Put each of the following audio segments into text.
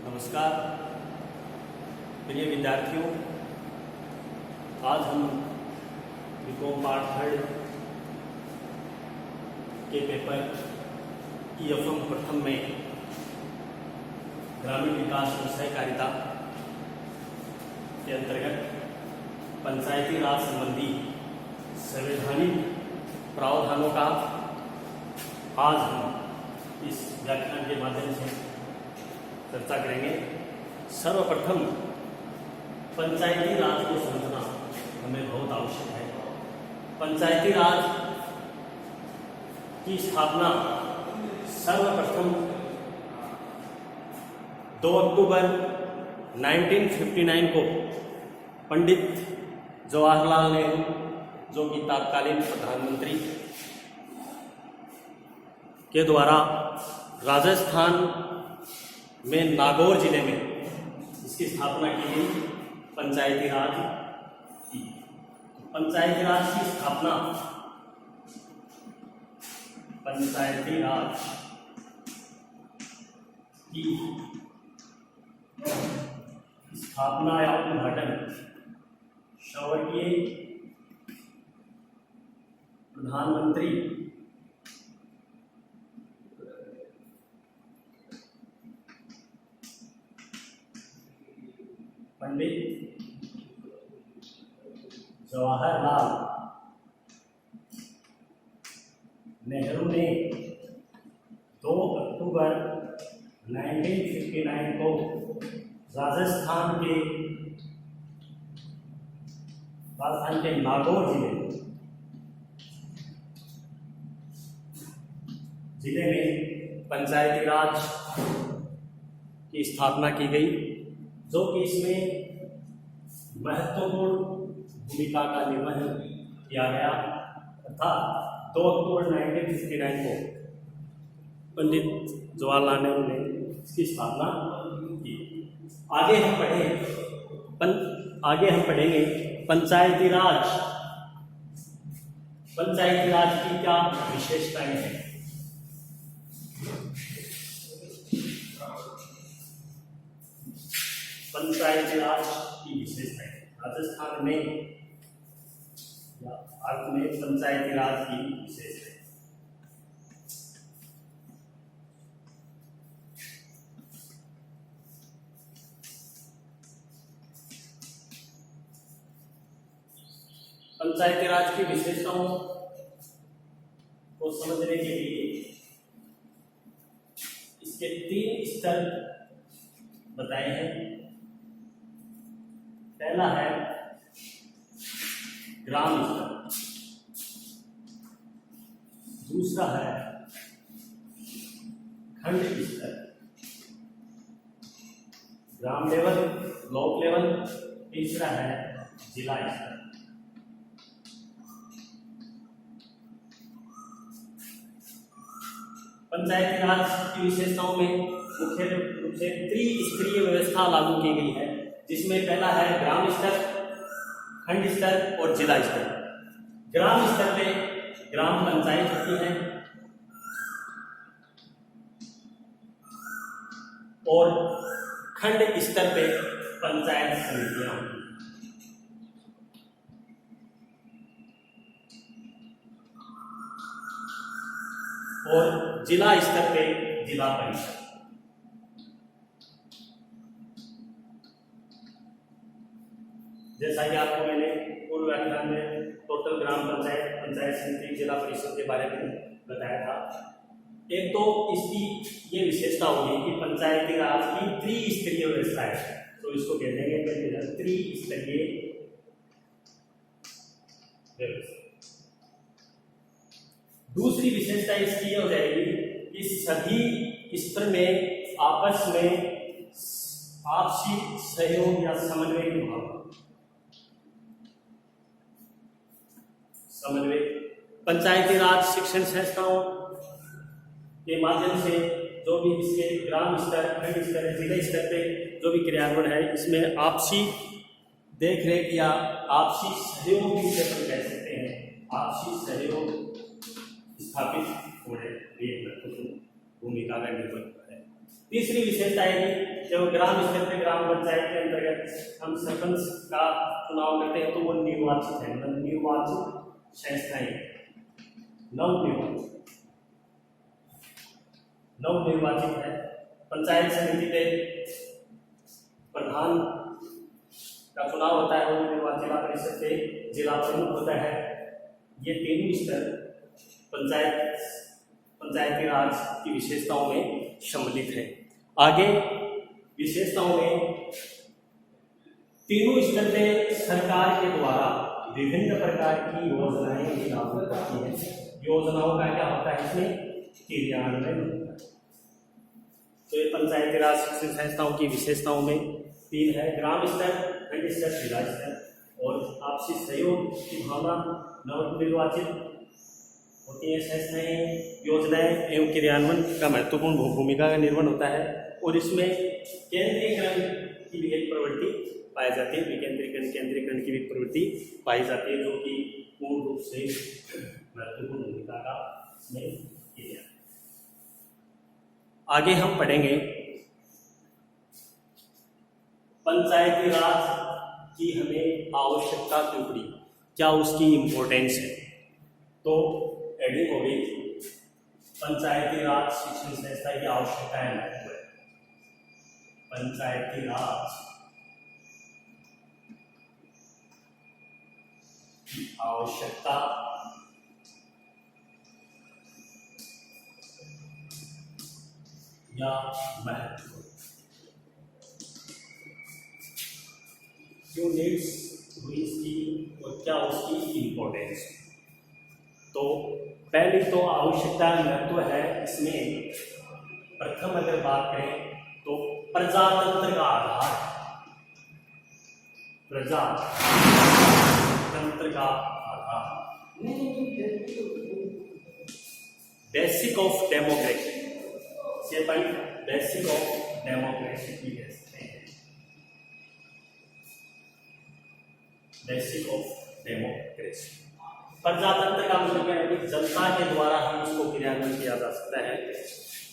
नमस्कार प्रिय विद्यार्थियों, आज हम बीकॉम पार्ट थर्ड के पेपर ईएफएम प्रथम में ग्रामीण विकास और सहकारिता के अंतर्गत पंचायती राज संबंधी संवैधानिक प्रावधानों का आज हम इस व्याख्यान के माध्यम से चर्चा करेंगे। सर्वप्रथम पंचायती राज को समझना हमें बहुत आवश्यक है। पंचायती राज की स्थापना सर्वप्रथम 2 अक्टूबर 1959 को पंडित जवाहरलाल नेहरू, जो कि तत्कालीन प्रधानमंत्री के द्वारा राजस्थान में नागौर जिले में इसकी स्थापना की गई। पंचायती राज की पंचायती राज की स्थापना पंचायती राज की स्थापना या उद्घाटन स्वर्गीय प्रधानमंत्री पंडित जवाहरलाल नेहरू ने 2 अक्टूबर 1959 को राजस्थान के नागौर जिले में पंचायती राज की स्थापना की गई, जो कि इसमें महत्वपूर्ण भूमिका का निर्वहन किया गया तथा 2 अक्टूबर 1959 को पंडित जवाहरलाल नेहरू ने इसकी स्थापना की। आगे हम पढ़ेंगे पंचायती राज की क्या विशेषताएं हैं। पंचायती राज की विशेषताएं राजस्थान में या भारत में पंचायती राज की विशेषताएं। पंचायती राज की विशेषताओं को समझने के लिए इसके 3 स्तर बताए हैं। पहला है ग्राम स्तर, दूसरा है खंड स्तर, ग्राम लेवल, ब्लॉक लेवल, तीसरा है जिला स्तर। पंचायती राज की विशेषताओं में मुख्य रूप से त्रिस्तरीय व्यवस्था लागू की गई है, जिसमें पहला है ग्राम स्तर, खंड स्तर और जिला स्तर। ग्राम स्तर पे ग्राम पंचायत होती है और खंड स्तर पे पंचायत समितियां होती हैं। और जिला स्तर पे जिला परिषद। जैसा कि आपको मैंने पूर्व व्याख्यान में टोटल ग्राम पंचायत, पंचायत समिति, जिला परिषद के बारे में बताया था। एक तो इसकी ये विशेषता होगी कि पंचायती राज की त्रिस्तरीय व्यवस्था है, तो इसको कहते हैं त्रिस्तरीय व्यवस्था। दूसरी विशेषता इसकी हो जाएगी कि सभी स्तर में आपस में आपसी सहयोग या समन्वय की भावना। समन्वय पंचायती राज शिक्षण संस्थाओं के माध्यम से जो भी इसके ग्राम स्तर, खंड स्तर, जिला स्तर पे जो भी क्रियान्वयन है, इसमें आपसी देखरेख या आपसी सहयोग भी हम कह सकते हैं। आपसी सहयोग स्थापित होने एक महत्वपूर्ण भूमिका का निर्वहन है। तीसरी विशेषता है जब ग्राम स्तर पर ग्राम पंचायत के अंतर्गत हम सरपंच का चुनाव करते हैं तो वो निर्वाचित है, मतलब निर्वाचित संस्थाएं, नवनिर्वाचित है। पंचायत समिति पे प्रधान का चुनाव होता है, वो निर्वाचित, जिला परिषद पे जिला प्रमुख होता है। ये तीनों स्तर पंचायती राज की विशेषताओं में सम्मिलित है। आगे विशेषताओं में तीनों स्तर पे सरकार के द्वारा विभिन्न प्रकार की योजनाएं भी लागू करती हैं। योजनाओं का क्या होता है इसमें क्रियान्वयन। तो ये पंचायती राज शिक्षण संस्थाओं की विशेषताओं में तीन है, ग्राम स्तर, खंड स्तर, जिला स्तर और आपसी सहयोग की भावना। नवनिर्वाचित होती है संस्थाएं, योजनाएं एवं क्रियान्वयन का महत्वपूर्ण भूमिका का निर्वहन होता है और इसमें केंद्रीकरण की भी एक प्रवृत्ति पाई जाती है, केंद्रीकरण की भी प्रवृत्ति पाई जाती है, जो कि पूर्ण रूप से महत्वपूर्ण भूमिका का इसमें किया। आगे हम पढ़ेंगे पंचायती राज की हमें आवश्यकता क्यों पड़ी, क्या उसकी इम्पोर्टेंस है। तो हेडिंग हो गई पंचायती राज शिक्षण संस्था की आवश्यकताएं महत्व है। पंचायती राज की आवश्यकता या महत्व, क्यों नीड्स हुई इसकी और क्या उसकी इम्पोर्टेंस। तो पहली तो आवश्यकता महत्व है इसमें, प्रथम अगर बात करें तो प्रजातंत्र का आधार, प्रजातंत्र का आधार, basic of democracy, basic of democracy भी कह सकते हैं, बेसिक ऑफ डेमोक्रेसी। प्रजातंत्र का मतलब क्या है कि जनता के द्वारा ही उसको क्रियान्वयन किया जा सकता है।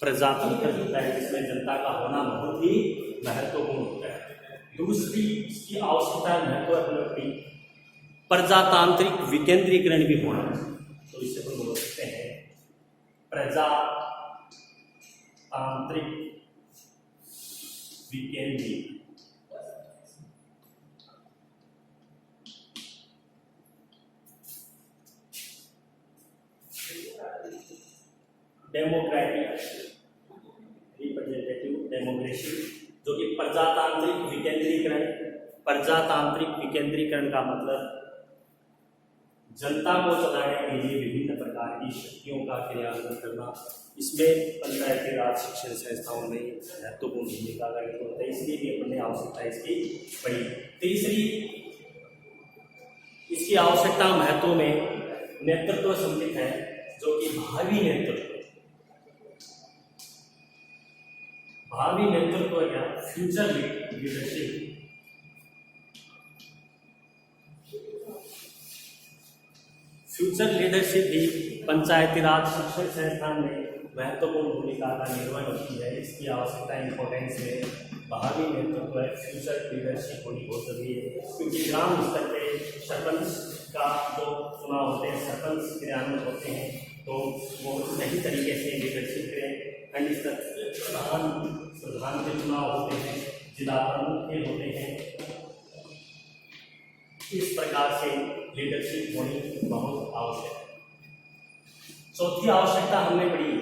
प्रजातंत्र होता है जिसमें जनता का होना बहुत ही महत्वपूर्ण होता है। दूसरी इसकी आवश्यकता महत्वपूर्ण प्रजातांत्रिक विकेंद्रीकरण भी होना, तो इससे हम बोल सकते हैं प्रजातांत्रिक विकेंद्रीकरण। डेमोक्रेटिक रिप्रेजेंटेटिव डेमोक्रेसी, जो कि प्रजातांत्रिक विकेंद्रीकरण। प्रजातांत्रिक विकेंद्रीकरण का मतलब जनता को चलाने के लिए विभिन्न प्रकार की शक्तियों का क्रियान्वयन करना। इसमें पंचायती राज शिक्षण संस्थाओं में महत्वपूर्ण भूमिका का निर्वहन होता है, इसलिए भी अपने आवश्यकता इसकी पड़ी। तीसरी इसकी आवश्यकता महत्व में नेतृत्व सम्मिलित है, जो कि भावी नेतृत्व क्या, फ्यूचर लीडरशिप। फ्यूचर लीडरशिप भी पंचायती राज शिक्षण संस्थान में महत्वपूर्ण भूमिका का निर्वहन होती है। इसकी आवश्यकता इंपॉर्टेंस में भावी नेतृत्व, फ्यूचर लीडरशिप होनी बहुत जरूरी है, क्योंकि ग्राम स्तर पे सरपंच का जो चुनाव होते हैं, सरपंच क्रियान्वयन होते हैं, तो वो सही तरीके से लीडरशिप करें। खंड स्तर प्रधान के चुनाव होते हैं, जिला प्रमुख के होते हैं। इस प्रकार से लीडरशिप होनी बहुत आवश्यक है। चौथी आवश्यकता हमने पढ़ी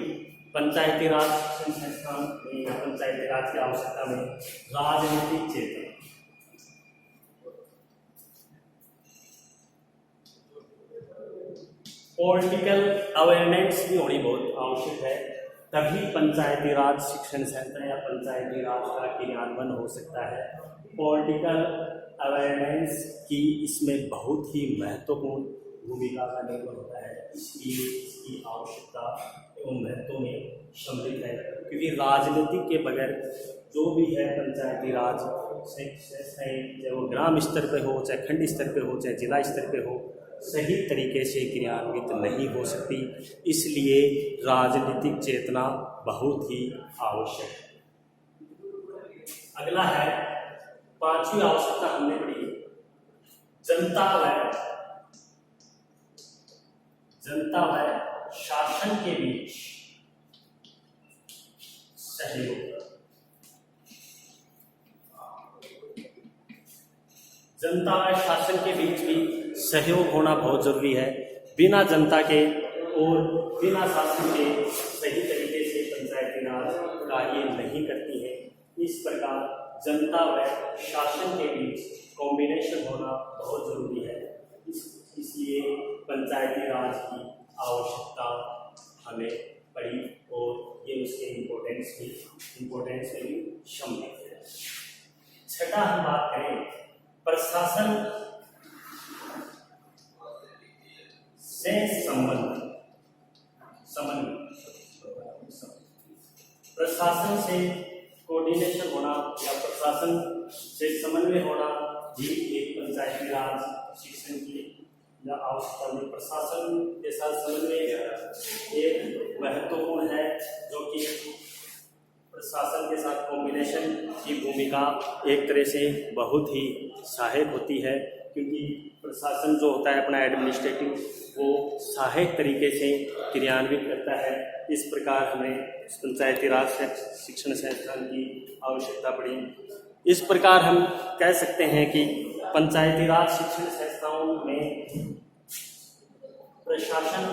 पंचायती राज शिक्षण संस्थान में या पंचायती राज की आवश्यकता में राजनीतिक चेतना। पॉलिटिकल अवेयरनेस भी होनी बहुत आवश्यक है, तभी पंचायती राज शिक्षण संस्था या पंचायती राज का क्रियान्वयन हो सकता है। पॉलिटिकल अवेयरनेस की इसमें बहुत ही महत्वपूर्ण भूमिका का निर्वहन होता है, इसलिए इसकी आवश्यकता एवं महत्व में सम्मिलित है। क्योंकि राजनीतिक के बगैर जो भी है पंचायती राज संस्थाएं, चाहे वो ग्राम स्तर पे हो, चाहे खंड स्तर पे हो, चाहे जिला स्तर पे हो, सही तरीके से क्रियान्वित नहीं हो सकती। इसलिए राजनीतिक चेतना बहुत ही आवश्यक है। अगला है 5वीं आवश्यकता हमने पढ़ी जनता व शासन के बीच सहयोग। जनता व शासन के बीच भी सहयोग होना बहुत जरूरी है। बिना जनता के और बिना शासन के सही तरीके से पंचायती राज कार्य नहीं करती है। इस प्रकार जनता व शासन के बीच कॉम्बिनेशन होना बहुत जरूरी है। इसलिए पंचायती राज की आवश्यकता हमें पड़ी और ये उसके इम्पोर्टेंस में भी सम्मिलित है। छठा हम बात करें प्रशासन से प्रशासन से कोऑर्डिनेशन होना या प्रशासन से समन्वय होना भी एक पंचायती राज शिक्षण की आवश्यकता में प्रशासन के साथ समन्वय एक महत्वपूर्ण है, जो कि प्रशासन के साथ कॉम्बिनेशन की भूमिका एक तरह से बहुत ही सहायक होती है, क्योंकि प्रशासन जो होता है अपना एडमिनिस्ट्रेटिव वो सहायक तरीके से क्रियान्वित करता है। इस प्रकार हमें पंचायती राज शिक्षण संस्थान की आवश्यकता पड़ी। इस प्रकार हम कह सकते हैं कि पंचायती राज शिक्षण संस्थाओं में प्रशासन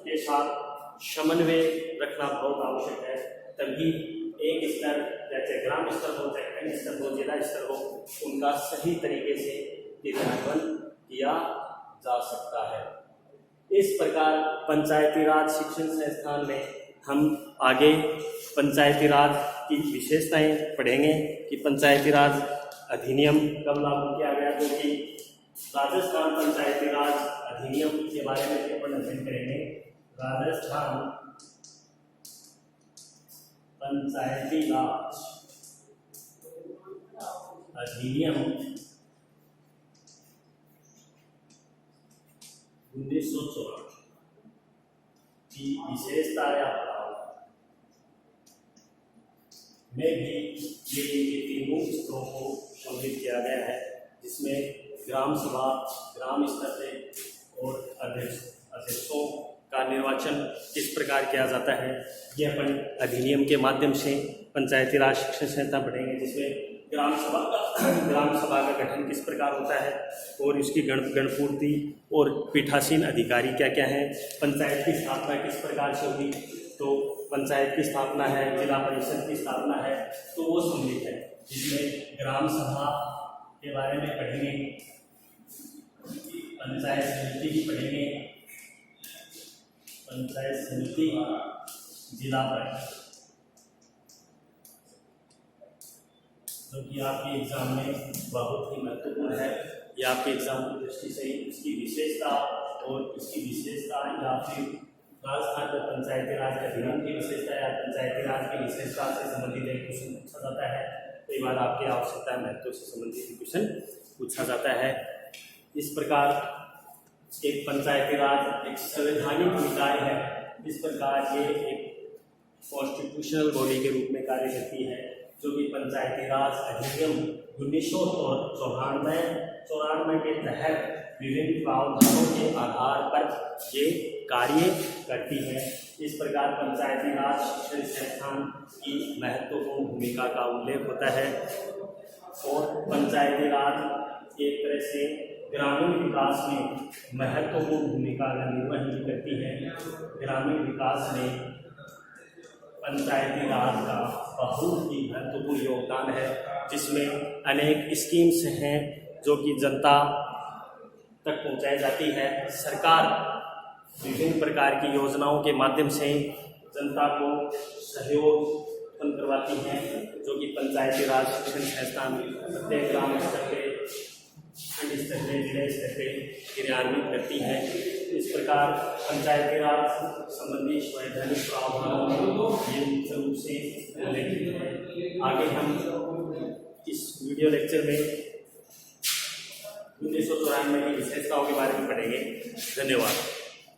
के साथ समन्वय रखना बहुत आवश्यक है, तभी एक स्तर जैसे ग्राम स्तर हो, चाहे खंड स्तर हो, जिला स्तर हो, उनका सही तरीके से क्रियान्वयन किया जा सकता है। इस प्रकार पंचायती राज शिक्षण संस्थान में हम आगे पंचायती राज की विशेषताएं पढ़ेंगे कि पंचायती राज अधिनियम कब लागू किया गया, जो कि राजस्थान पंचायती राज अधिनियम के बारे में अपन अध्ययन करेंगे। राजस्थान पंचायती राज अधिनियम 1954 की विशेषता में भी ये तीनों स्तरों को सम्मिलित किया गया है, जिसमें ग्राम सभा, ग्राम स्तर से और अध्यक्षों का निर्वाचन किस प्रकार किया जाता है, ये अपन अधिनियम के माध्यम से पंचायती राज शिक्षण संस्था पढ़ेंगे, जिसमें ग्राम सभा का गठन किस प्रकार होता है और इसकी गणपूर्ति और पीठासीन अधिकारी क्या क्या हैं, पंचायत की स्थापना किस प्रकार से होगी, तो पंचायत की स्थापना है, जिला परिषद की स्थापना है, तो वो सम्मिलित है। जिसमें ग्राम सभा के बारे में पढ़ेंगे, पंचायत समिति पढ़ेंगे, पंचायत समिति, जिला परिषद, जो कि आपके एग्जाम में बहुत ही महत्वपूर्ण है। ये आपके एग्जाम की दृष्टि से इसकी विशेषता और इसकी विशेषता या फिर राजस्थान में पंचायती राज अधिनियम की विशेषता या पंचायती राज की विशेषता से संबंधित एक क्वेश्चन पूछा जाता है। कई बार आपकी आवश्यकता महत्व से संबंधित क्वेश्चन पूछा जाता है। इस प्रकार एक पंचायती राज एक संवैधानिक निकाय है। इस प्रकार ये एक कॉन्स्टिट्यूशनल बॉडी के रूप में कार्य करती है, जो कि पंचायती राज अधिनियम 1994 के तहत विभिन्न प्रावधानों के आधार पर ये कार्य करती है। इस प्रकार पंचायती राज शिक्षण संस्थान की महत्वपूर्ण भूमिका का उल्लेख होता है और पंचायती राज एक तरह से ग्रामीण विकास में महत्वपूर्ण भूमिका का निर्वहन करती है। ग्रामीण विकास में पंचायती राज का बहुत ही महत्वपूर्ण योगदान है, जिसमें अनेक स्कीम्स हैं जो कि जनता तक पहुंचाई जाती है। सरकार विभिन्न प्रकार की योजनाओं के माध्यम से जनता को सहयोग उत्पन्न करवाती है, जो कि पंचायती राज शिक्षण संस्थान प्रत्येक ग्राम स्तर पे, खंड स्तर पे, जिला स्तर पे क्रियान्वित करती है। इस प्रकार पंचायती राज संबंधी संवैधानिक प्रावधानों में ये मुख्य रूप से उल्लेखित है। आगे हम इस वीडियो लेक्चर में 1994 की विशेषताओं के बारे में पढ़ेंगे। धन्यवाद।